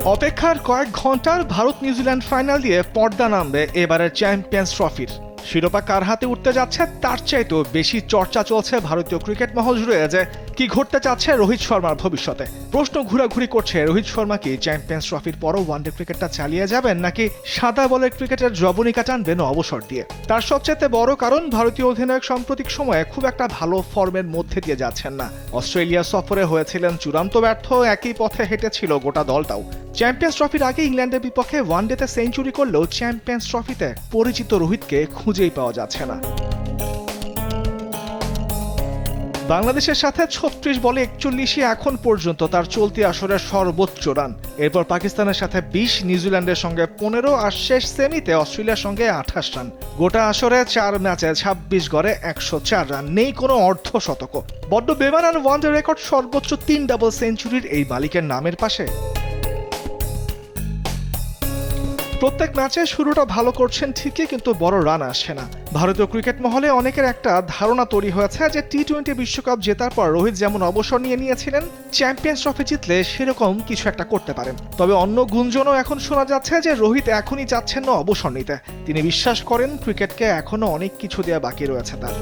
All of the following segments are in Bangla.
অপেক্ষার কয়েক ঘন্টার ভারত নিউজিল্যান্ড ফাইনাল দিয়ে পর্দা নামবে এবারের চ্যাম্পিয়ন্স ট্রফির। শিরোপা কার হাতে উঠতে যাচ্ছে তার চাইতেও বেশি চর্চা চলছে ভারতীয় ক্রিকেট মহল জুড়ে যে কি ঘটতে চাচ্ছে রোহিত শর্মার ভবিষ্যতে। প্রশ্ন ঘোরাঘুরি করছে রোহিত শর্মা কি চ্যাম্পিয়ন্স ট্রফির পরও ওয়ানডে ক্রিকেটটা চালিয়ে যাবেন নাকি সাদা বলের ক্রিকেটের জবনিকা টানবেন অবসর দিয়ে। তার সবচেয়ে বড় কারণ ভারতীয় অধিনায়ক সাম্প্রতিক সময়ে খুব একটা ভালো ফর্মের মধ্যে দিয়ে যাচ্ছেন না। অস্ট্রেলিয়া সফরে হয়েছিলেন চূড়ান্ত ব্যর্থ, একই পথে হেঁটেছিল গোটা দলটাও। চ্যাম্পিয়ন্স ট্রফির আগে ইংল্যান্ডের বিপক্ষে ওয়ানডেতে সেঞ্চুরি করলেও চ্যাম্পিয়ন্স ট্রফিতে পরিচিত রোহিতকে খুঁজেই পাওয়া যাচ্ছে না। বাংলাদেশের সাথে ৩৬ বলে ৪১ এখন পর্যন্ত তার চলতি আসরের সর্বোচ্চ রান। এরপর পাকিস্তানের সাথে ২০, নিউজিল্যান্ডের সঙ্গে ১৫ আর শেষ সেমিতে অস্ট্রেলিয়ার সঙ্গে ২৮ রান। গোটা আসরে ৪ ম্যাচে ২৬ গড়ে ১০৪ রান, নেই কোনো অর্ধশতকও। বড্ড বেমানান ওয়ানডে রেকর্ড সর্বোচ্চ ৩ ডাবল সেঞ্চুরির এই মালিকের নামের পাশে। প্রত্যেক ম্যাচে শুরুটা ভালো করছেন ঠিকই, কিন্তু বড় রান আসছে না। ভারতীয় ক্রিকেট মহলে অনেকের একটা ধারণা তৈরি হয়েছে যে টি-২০ বিশ্বকাপ জেতার পর রোহিত যেমন অবসর নিয়েছিলেন, চ্যাম্পিয়ন্স ট্রফি জিতলে সেরকম কিছু একটা করতে পারেন। তবে অন্য গুঞ্জনও এখন শোনা যাচ্ছে যে রোহিত এখনই চাচ্ছেন না অবসর নিতে। তিনি বিশ্বাস করেন ক্রিকেটকে এখনো অনেক কিছু দেওয়া বাকি রয়েছে তার।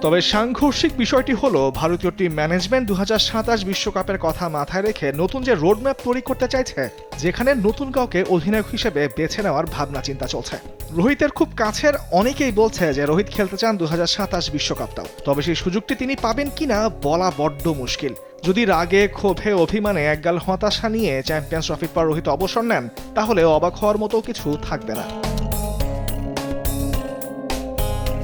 তবে সাংঘর্ষিক বিষয়টি হলো ভারতীয় টিম ম্যানেজমেন্ট ২০২৭ বিশ্বকাপের কথা মাথায় রেখে নতুন যে রোডম্যাপ তৈরি করতে চাইছে, যেখানে নতুন কাউকে অধিনায়ক হিসেবে বেছে নেওয়ার ভাবনা চিন্তা চলছে। রোহিতের খুব কাছের অনেকেই বলছে যে রোহিত খেলতে চান ২০২৭ বিশ্বকাপটাও। তবে সেই সুযোগটি তিনি পাবেন কিনা বলা বড্ড মুশকিল। যদি রাগে, ক্ষোভে, অভিমানে একগাল হতাশা নিয়ে চ্যাম্পিয়ন্স ট্রফির পর রোহিত অবসর নেন, তাহলে অবাক হওয়ার মতো কিছু থাকবে না।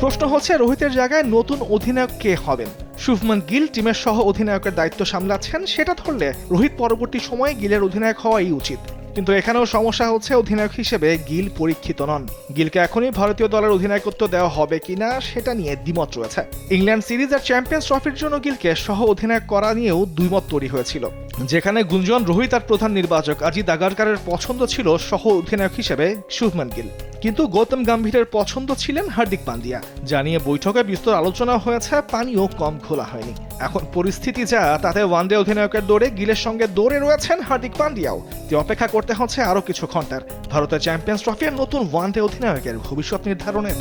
প্রশ্ন হচ্ছে রোহিতের জায়গায় নতুন অধিনায়ক কে হবেন। শুভমান গিল টিমের সহ অধিনায়কের দায়িত্ব সামলাচ্ছেন, সেটা ধরলে রোহিত পরবর্তী সময়ে গিলের অধিনায়ক হওয়াই উচিত। কিন্তু এখানেও সমস্যা হচ্ছে অধিনায়ক হিসেবে গিল পরীক্ষিত নন। গিলকে এখনই ভারতীয় দলের অধিনায়কত্ব দেওয়া হবে কিনা সেটা নিয়ে দ্বিমত রয়েছে। ইংল্যান্ড সিরিজ আর চ্যাম্পিয়ন্স ট্রফির জন্য গিলকে সহ অধিনায়ক করা নিয়েও দুইমত তৈরি হয়েছিল, যেখানে গুঞ্জন রোহিত আর প্রধান নির্বাচক অজিত আগারকারের পছন্দ ছিল সহ অধিনায়ক হিসেবে শুভমান গিল, কিন্তু গৌতম গম্ভীরের পছন্দ ছিলেন হার্দিক পান্ডিয়া। জানিয়ে বৈঠকে বিস্তর আলোচনা হয়েছে, পানিও কম খোলা হয়নি। এখন পরিস্থিতি যা, তাতে ওয়ানডে অধিনায়কের দৌড়ে গিলের সঙ্গে দৌড়ে রয়েছেন হার্দিক পান্ডিয়াও। অপেক্ষা করতে হচ্ছে আরো কিছু ঘন্টার ভারতের চ্যাম্পিয়ন্স ট্রফির নতুন ওয়ানডে অধিনায়কের ভবিষ্যৎ নির্ধারণের।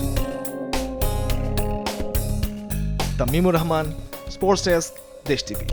তামিমুর রহমান, স্পোর্টস ডেস্ক, দেশ টিভি।